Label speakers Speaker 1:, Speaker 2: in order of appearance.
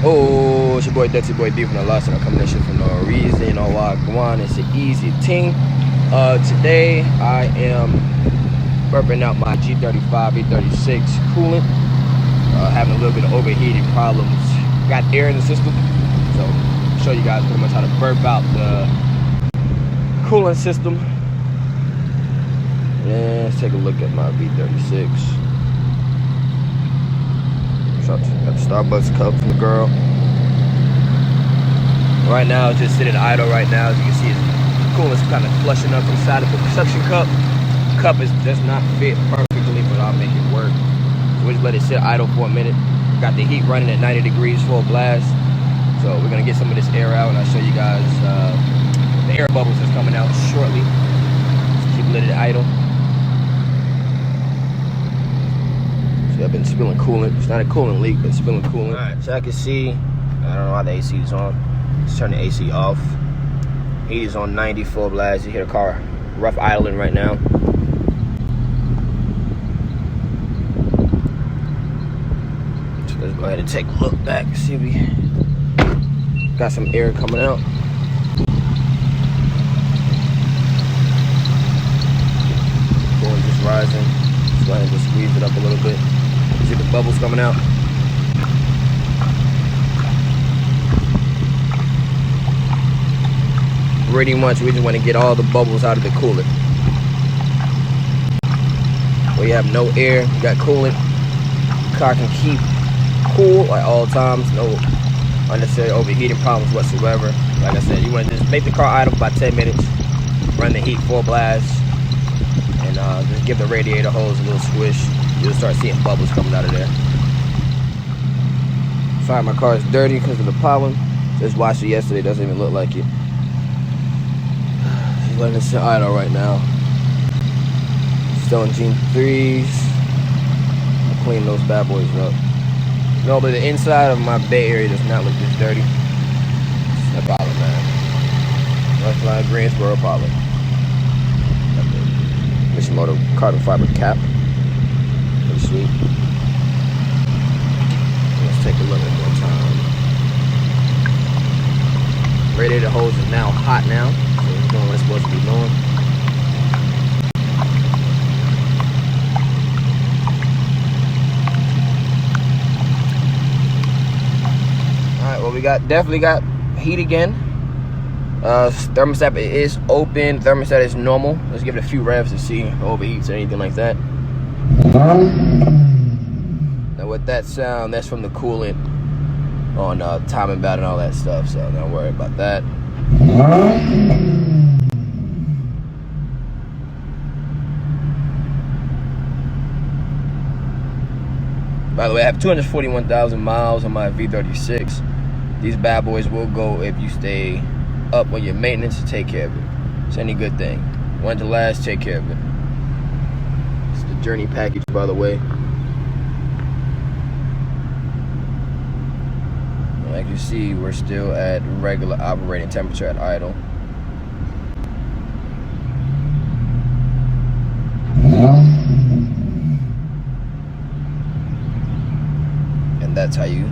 Speaker 1: Oh, it's your boy Dirty Boy D from the Lost and a combination for no reason. You know why? Go on, it's an easy thing. Today I am burping out my G35, V36 coolant. Having a little bit of overheating problems. Got air in the system, so I'll show you guys pretty much how to burp out the coolant system. And let's take a look at my V36. Got the Starbucks cup from the girl. Right now, it's just sitting idle right now. As you can see, the coolant's kind of flushing up inside of the suction cup. The cup does not fit perfectly, but I'll make it work. So we just let it sit idle for a minute. Got the heat running at 90 degrees full blast. So we're gonna get some of this air out, and I'll show you guys the air bubbles that's coming out shortly. Just keep letting it idle. I've been spilling coolant. It's not a coolant leak, but spilling coolant. Right. So I can see, I don't know why the AC is on. Let's turn the AC off. Heat is on 90 full blast. You hear the car rough idling right now. So let's go ahead and take a look back. See if we got some air coming out. Coolant just rising. Let's go ahead and just squeeze it up a little bit. See the bubbles coming out. Pretty much we just want to get all the bubbles out of the coolant. Where you have no air, you got coolant. The car can keep cool at all times, no unnecessary overheating problems whatsoever. Like I said, you want to just make the car idle for about 10 minutes, run the heat full blast, and just give the radiator hose a little squish. You'll start seeing bubbles coming out of there. Sorry, my car is dirty because of the pollen. Just washed it yesterday, doesn't even look like it. Just letting it sit idle right now. Still in G3s. I'll clean those bad boys up. No, but the inside of my bay area does not look this dirty. It's that pollen, man. North Line Greensboro pollen. Mishimoto carbon fiber cap. Pretty sweet. Let's take a look at one time. Radiator hose is now hot now, so it's doing what it's supposed to be doing. Alright, well we definitely got heat again. Thermostat is open, thermostat is normal. Let's give it a few revs to see if it overheats or anything like that. Now with that sound, that's from the coolant on timing belt and all that stuff, so don't worry about that. By the way, I have 241,000 miles on my V36. These bad boys will go if you stay up on your maintenance to take care of it. It's any good thing. Want to last, take care of it. It's the Journey package, by the way. Like you see, we're still at regular operating temperature at idle. And that's how you